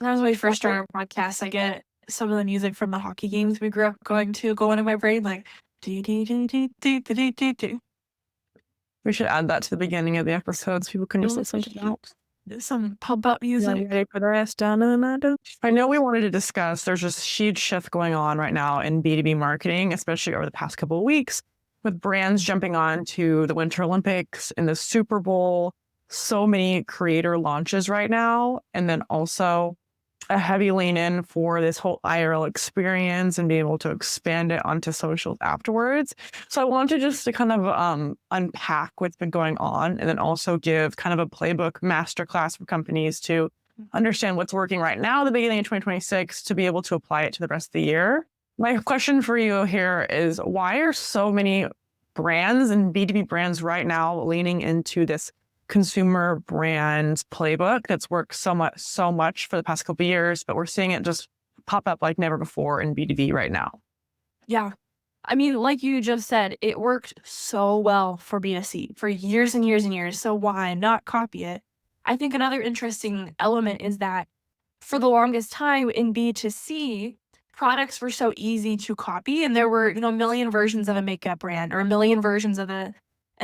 That was when we first started our podcast. I get some of the music from the hockey games we grew up going to go into my brain, like do do do do do do do do. We should add that to the beginning of the episode so people can just listen to that. Some pump up Yeah, you music. ready for the rest? I know we wanted to discuss there's just huge shift going on right now in B2B marketing, especially over the past couple of weeks, with brands jumping on to the Winter Olympics and the Super Bowl. So many creator launches right now. And then also a heavy lean in for this whole IRL experience and be able to expand it onto socials afterwards. So I wanted just to kind of unpack what's been going on and then also give kind of a playbook masterclass for companies to understand what's working right now at the beginning of 2026 to be able to apply it to the rest of the year. My question for you here is, why are so many brands and B2B brands right now leaning into this consumer brand playbook that's worked so much for the past couple of years, but we're seeing it just pop up like never before in B2B right now? Yeah. I mean, like you just said, it worked so well for B2C for years and years and years. So why not copy it? I think another interesting element is that for the longest time in B2C, products were so easy to copy, and there were, a million versions of a makeup brand or a million versions of a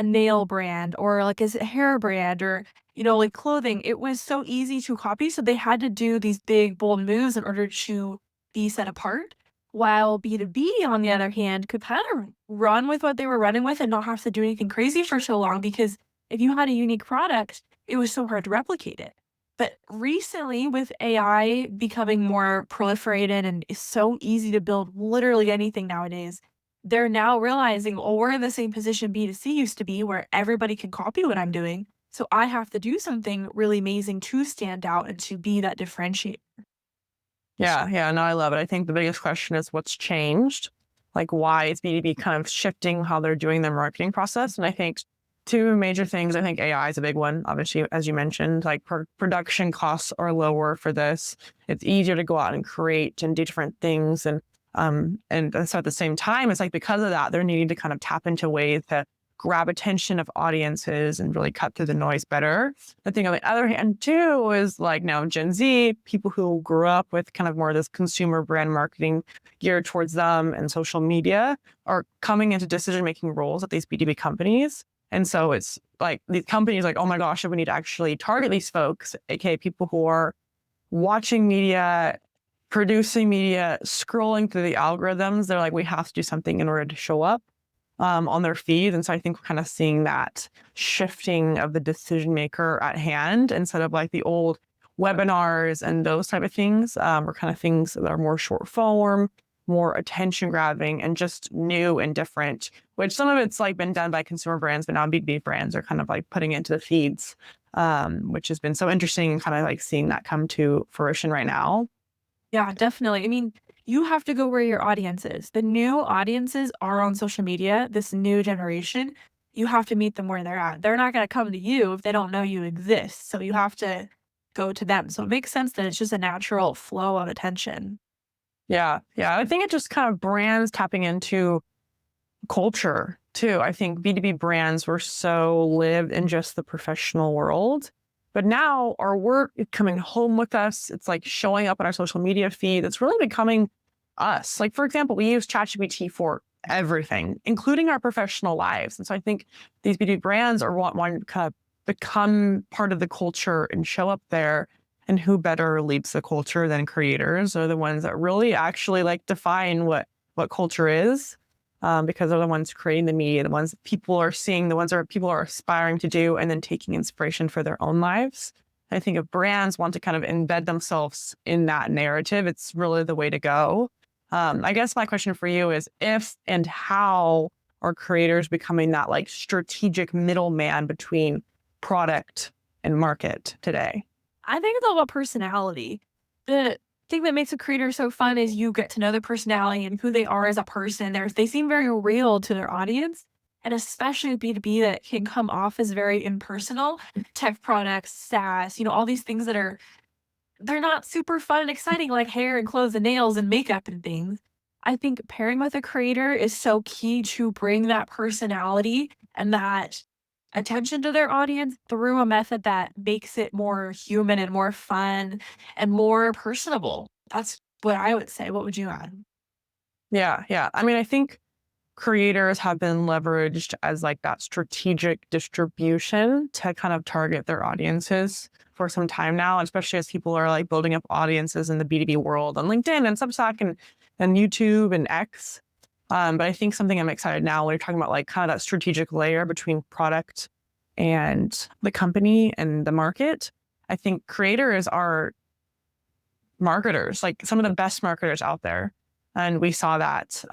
nail brand or like a hair brand or, like clothing. It was so easy to copy. So they had to do these big, bold moves in order to be set apart. While B2B, on the other hand, could kind of run with what they were running with and not have to do anything crazy for so long because if you had a unique product, it was so hard to replicate it. But recently, with AI becoming more proliferated and it's so easy to build literally anything nowadays, they're now realizing, oh, we're in the same position B2C used to be where everybody can copy what I'm doing. So I have to do something really amazing to stand out and to be that differentiator. Yeah, no, I love it. I think the biggest question is what's changed? Like, why is B2B kind of shifting how they're doing their marketing process? And I think two major things. I think AI is a big one. Obviously, as you mentioned, like production costs are lower for this. It's easier to go out and create and do different things. And so at the same time, it's like because of that, they're needing to kind of tap into ways to grab attention of audiences and really cut through the noise better. I think on the other hand, too, is like now Gen Z, people who grew up with kind of more of this consumer brand marketing geared towards them and social media are coming into decision-making roles at these B2B companies. And so it's like these companies like, oh my gosh, we need to actually target these folks, aka people who are watching media, producing media, scrolling through the algorithms. They're like, we have to do something in order to show up on their feed. And so I think we're kind of seeing that shifting of the decision maker at hand instead of like the old webinars and those type of things. We're kind of things that are more short form, more attention grabbing, and just new and different, which some of it's like been done by consumer brands, but now B2B brands are kind of like putting it into the feeds, which has been so interesting and kind of like seeing that come to fruition right now. Yeah, definitely. I mean, you have to go where your audience is. The new audiences are on social media, this new generation. You have to meet them where they're at. They're not going to come to you if they don't know you exist. So you have to go to them. So it makes sense that it's just a natural flow of attention. Yeah. I think it just kind of brands tapping into culture too. I think B2B brands were so lived in just the professional world. But now our work is coming home with us. It's like showing up on our social media feed. It's really becoming us. Like, for example, we use ChatGPT for everything, including our professional lives. And so I think these B2B brands are wanting to kind of become part of the culture and show up there. And who better leads the culture than creators are the ones that really actually like define what culture is, because they're the ones creating the media, the ones that people are seeing, the ones that people are aspiring to do, and then taking inspiration for their own lives. I think if brands want to kind of embed themselves in that narrative, it's really the way to go. I guess my question for you is if and how are creators becoming that like strategic middleman between product and market today? I think it's all about personality. The thing that makes a creator so fun is you get to know their personality and who they are as a person. They seem very real to their audience. And especially with B2B that can come off as very impersonal, tech products, SaaS, all these things that they're not super fun and exciting like hair and clothes and nails and makeup and things. I think pairing with a creator is so key to bring that personality and that attention to their audience through a method that makes it more human and more fun and more personable. That's what I would say. What would you add? Yeah, yeah. I mean, I think creators have been leveraged as like that strategic distribution to kind of target their audiences for some time now, especially as people are like building up audiences in the B2B world on LinkedIn and Substack and YouTube and X. But I think something I'm excited now when you're talking about like kind of that strategic layer between product and the company and the market. I think creators are marketers, like some of the best marketers out there. And we saw that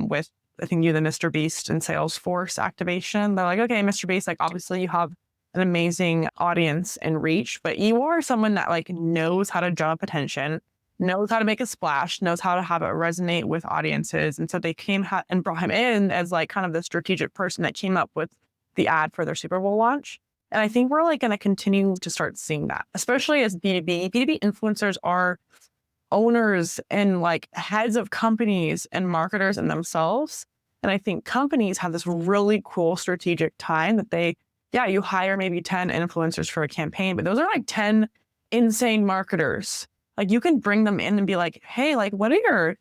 with, I think, you, the Mr. Beast and Salesforce activation. They're like, okay, Mr. Beast, like obviously you have an amazing audience and reach, but you are someone that like knows how to drum up attention, knows how to make a splash, knows how to have it resonate with audiences. And so they and brought him in as like kind of the strategic person that came up with the ad for their Super Bowl launch. And I think we're like going to continue to start seeing that, especially as B2B. B2B influencers are owners and like heads of companies and marketers in themselves. And I think companies have this really cool strategic time that yeah, you hire maybe 10 influencers for a campaign, but those are like 10 insane marketers. Like you can bring them in and be like, hey, like what are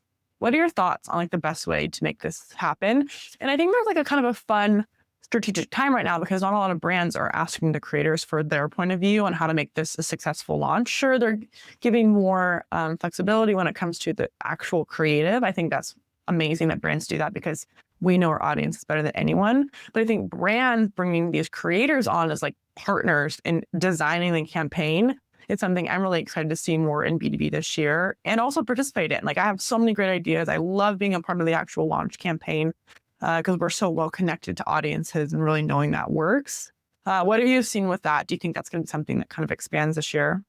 your thoughts on like the best way to make this happen? And I think there's like a kind of a fun strategic time right now because not a lot of brands are asking the creators for their point of view on how to make this a successful launch. Sure, they're giving more flexibility when it comes to the actual creative. I think that's amazing that brands do that because we know our audience is better than anyone. But I think brands bringing these creators on as like partners in designing the campaign, it's something I'm really excited to see more in B2B this year and also participate in. Like I have so many great ideas. I love being a part of the actual launch campaign because we're so well connected to audiences and really knowing that works. What have you seen with that? Do you think that's going to be something that kind of expands this year?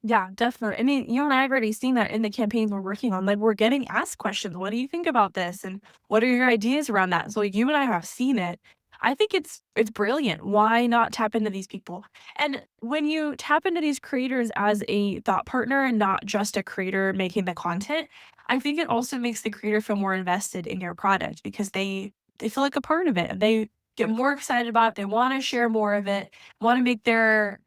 Yeah, definitely. I mean, you and I have already seen that in the campaigns we're working on. Like, we're getting asked questions. What do you think about this? And what are your ideas around that? So, like, you and I have seen it. I think it's brilliant. Why not tap into these people? And when you tap into these creators as a thought partner and not just a creator making the content, I think it also makes the creator feel more invested in your product because they feel like a part of it and they get more excited about it. They want to share more of it, want to make their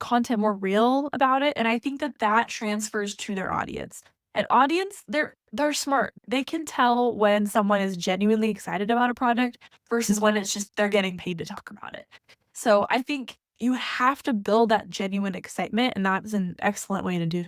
content more real about it, and I think that that transfers to their audience. And audience, they're smart. They can tell when someone is genuinely excited about a product versus when it's just they're getting paid to talk about it. So, I think you have to build that genuine excitement, and that's an excellent way to do.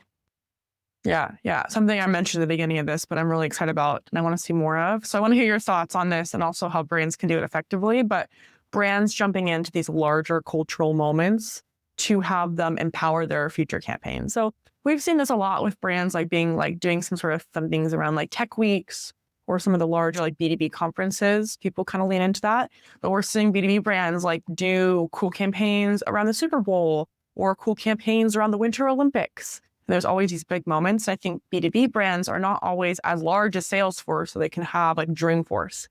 Yeah, yeah. Something I mentioned at the beginning of this, but I'm really excited about and I want to see more of. So I want to hear your thoughts on this and also how brands can do it effectively. But brands jumping into these larger cultural moments to have them empower their future campaigns. So we've seen this a lot with brands like being like doing some sort of fun things around like tech weeks or some of the larger like B2B conferences. People kind of lean into that. But we're seeing B2B brands like do cool campaigns around the Super Bowl or cool campaigns around the Winter Olympics. There's always these big moments. I think B2B brands are not always as large as Salesforce, so they can have like Dreamforce.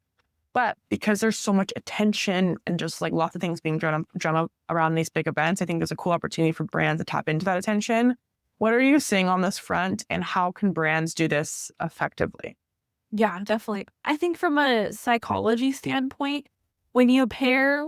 But because there's so much attention and just like lots of things being drawn up around these big events, I think there's a cool opportunity for brands to tap into that attention. What are you seeing on this front, and how can brands do this effectively? Yeah, definitely. I think from a psychology standpoint, when you pair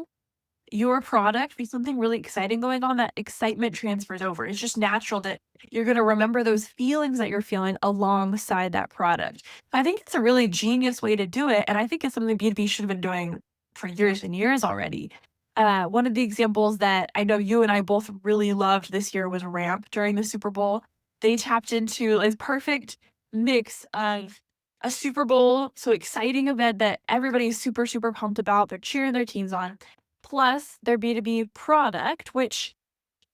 your product with something really exciting going on, that excitement transfers over. It's just natural that you're gonna remember those feelings that you're feeling alongside that product. I think it's a really genius way to do it, and I think it's something B2B should have been doing for years and years already. One of the examples that I know you and I both really loved this year was Ramp during the Super Bowl. They tapped into a perfect mix of a Super Bowl, so exciting event that everybody's super, super pumped about. They're cheering their teams on plus their B2B product, which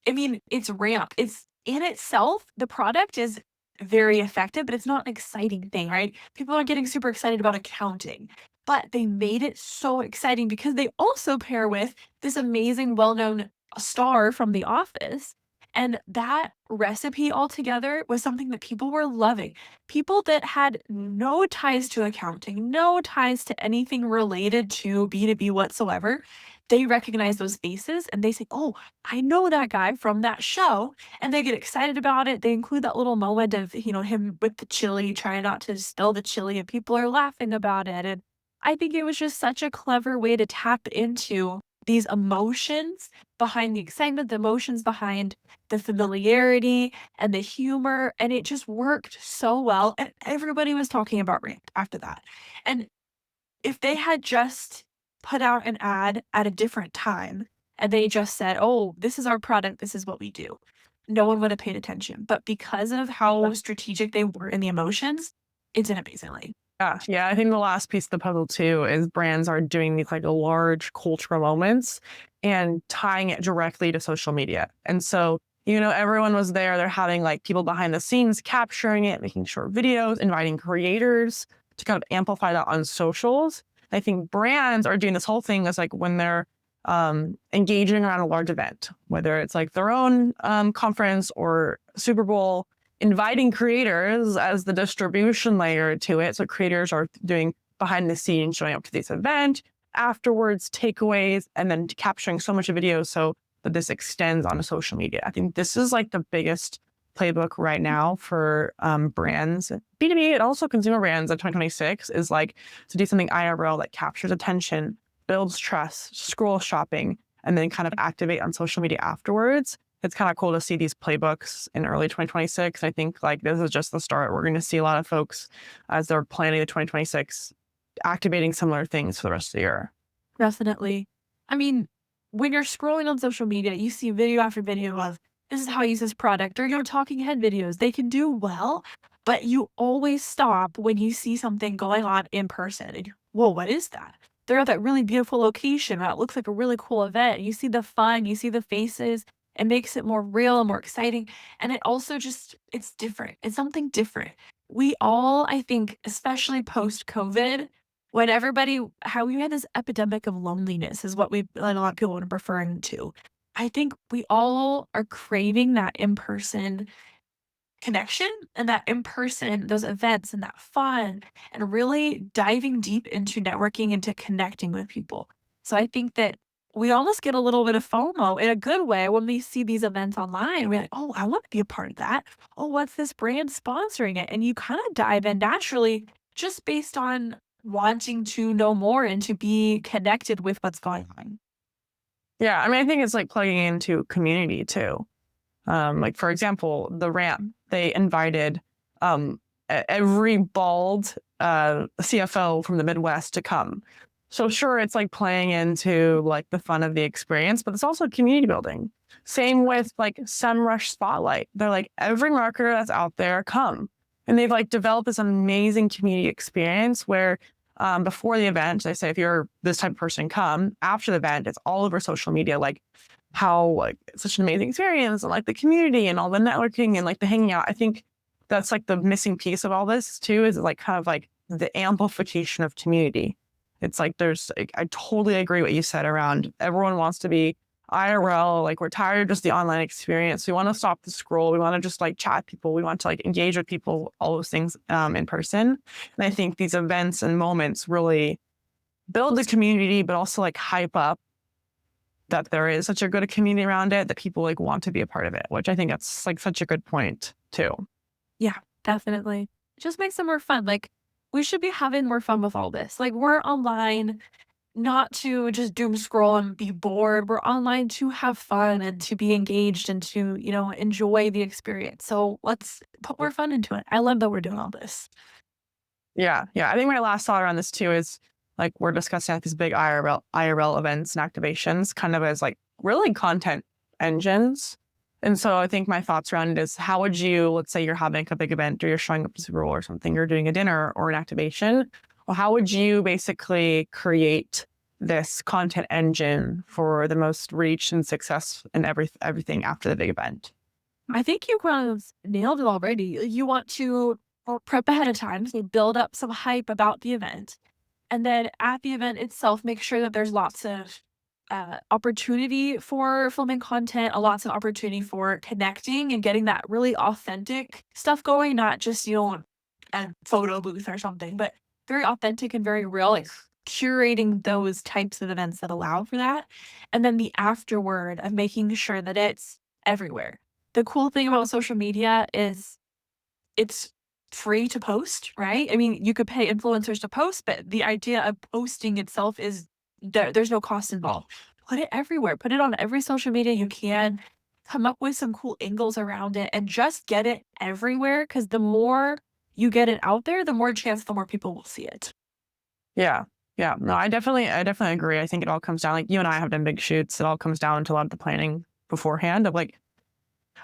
I mean, it's Ramp. It's in itself, the product is very effective, but it's not an exciting thing, right? People are getting super excited about accounting, but they made it so exciting because they also pair with this amazing, well-known star from The Office. And that recipe altogether was something that people were loving. People that had no ties to accounting, no ties to anything related to B2B whatsoever, they recognize those faces and they say, "Oh, I know that guy from that show," and they get excited about it. They include that little moment of, him with the chili, trying not to spill the chili, and people are laughing about it, and I think it was just such a clever way to tap into these emotions behind the excitement, the emotions behind the familiarity and the humor, and it just worked so well, and everybody was talking about Ranked after that. And if they had just put out an ad at a different time and they just said, "Oh, this is our product, this is what we do," no one would have paid attention. But because of how strategic they were in the emotions, it did amazingly. Yeah, yeah. I think the last piece of the puzzle too is brands are doing these like large cultural moments and tying it directly to social media. And so, everyone was there. They're having like people behind the scenes capturing it, making short videos, inviting creators to kind of amplify that on socials. I think brands are doing this whole thing as like when they're engaging around a large event, whether it's like their own conference or Super Bowl, inviting creators as the distribution layer to it. So creators are doing behind the scenes, showing up to this event, afterwards, takeaways, and then capturing so much video so that this extends onto social media. I think this is like the biggest playbook right now for brands, B2B, and also consumer brands in 2026 is like to do something IRL that captures attention, builds trust, scroll shopping, and then kind of activate on social media afterwards. It's kind of cool to see these playbooks in early 2026. I think like this is just the start. We're going to see a lot of folks as they're planning the 2026 activating similar things for the rest of the year. Definitely. I mean, when you're scrolling on social media, you see video after video of this is how I use this product, or talking head videos. They can do well, but you always stop when you see something going on in person. And whoa, what is that? They're at that really beautiful location. That looks like a really cool event. You see the fun, you see the faces. It makes it more real and more exciting. And it also just, it's different. It's something different. We all, I think, especially post COVID, when everybody how we had this epidemic of loneliness is what we and a lot of people are referring to. I think we all are craving that in-person connection and that in-person those events and that fun and really diving deep into networking, into connecting with people. So I think that we almost get a little bit of FOMO in a good way when we see these events online. We're like, "Oh, I wanna be a part of that. Oh, what's this brand sponsoring it?" And you kinda dive in naturally just based on wanting to know more and to be connected with what's going on. Yeah, I mean, I think it's like plugging into community too. Like for example, the ramp they invited every bald CFO from the Midwest to come. So sure, it's like playing into like the fun of the experience, but it's also community building. Same with like SEMrush Spotlight. They're like every marketer that's out there come, and they've like developed this amazing community experience where before the event, they say if you're this type of person, come. After the event, it's all over social media, like how like it's such an amazing experience and like the community and all the networking and like the hanging out. I think that's like the missing piece of all this too, is like kind of like the amplification of community. It's like there's like, I totally agree what you said around everyone wants to be IRL, like we're tired of just the online experience. We want to stop the scroll. We want to just like chat people. We want to like engage with people, all those things in person. And I think these events and moments really build the community, but also like hype up that there is such a good community around it that people like want to be a part of it, which I think that's like such a good point too. Yeah, definitely. It just makes it more fun. Like, we should be having more fun with all this. Like, we're online not to just doom scroll and be bored. We're online to have fun and to be engaged and to, enjoy the experience. So let's put more fun into it. I love that we're doing all this. Yeah, yeah. I think my last thought around this too is like we're discussing like these big IRL events and activations kind of as like really content engines. And so I think my thoughts around it is how would you, let's say you're having a big event or you're showing up to Super Bowl or something, you're doing a dinner or an activation. Well, how would you basically create this content engine for the most reach and success and everything after the big event? I think you kind of nailed it already. You want to prep ahead of time, so build up some hype about the event. And then at the event itself, make sure that there's lots of opportunity for filming content, lots of opportunity for connecting and getting that really authentic stuff going, not just, a photo booth or something, but very authentic and very real, like curating those types of events that allow for that. And then the afterward of making sure that it's everywhere. The cool thing about social media is it's free to post, right? I mean, you could pay influencers to post, but the idea of posting itself is there's no cost involved. Put it everywhere. Put it on every social media you can. Come up with some cool angles around it and just get it everywhere. Because the more you get it out there, the more chance the more people will see it. Yeah. Yeah. No, I definitely agree. I think it all comes down, like you and I have done big shoots. It all comes down to a lot of the planning beforehand of like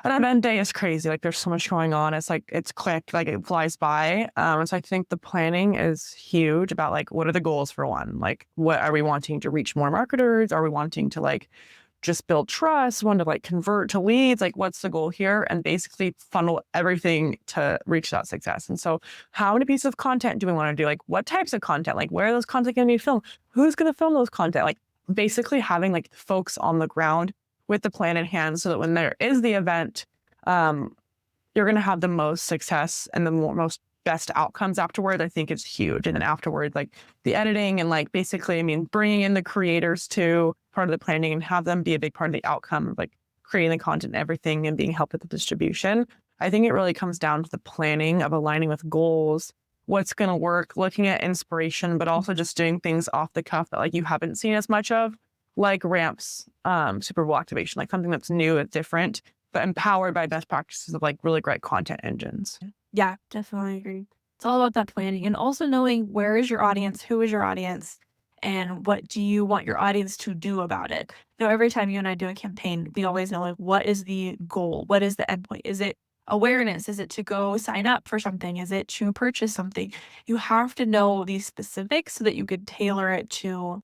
an event day is crazy. Like there's so much going on. It's like it's quick, like it flies by. And so I think the planning is huge about like what are the goals for one? Like what are we wanting to reach more marketers? Are we wanting to like just build trust, want to like convert to leads, like what's the goal here? And basically funnel everything to reach that success. And so how many pieces of content do we want to do? Like what types of content? Like where are those content going to be filmed? Who's going to film those content? Like basically having like folks on the ground with the plan in hand so that when there is the event, um, you're going to have the most success and the most best outcomes afterward. I think is huge. And then afterward, like the editing and like basically, I mean, bringing in the creators to part of the planning and have them be a big part of the outcome, like creating the content and everything and being helped with the distribution. I think it really comes down to the planning of aligning with goals, what's going to work, looking at inspiration, but also just doing things off the cuff that like you haven't seen as much of, like ramps, Super Bowl activation, like something that's new and different but empowered by best practices of like really great content engines. Yeah, definitely agree. It's all about that planning and also knowing where is your audience, who is your audience, and what do you want your audience to do about it. Every time you and I do a campaign, we always know like what is the goal? What is the endpoint? Is it awareness? Is it to go sign up for something? Is it to purchase something? You have to know these specifics so that you could tailor it to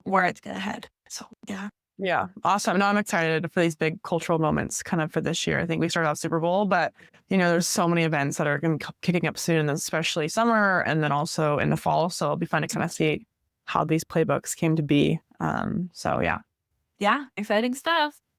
where it's gonna head. So yeah. Yeah, awesome. No, I'm excited for these big cultural moments kind of for this year. I think we started out Super Bowl, but there's so many events that are going to be kicking up soon, especially summer and then also in the fall. So it'll be fun to kind of see how these playbooks came to be. So yeah. Yeah, exciting stuff.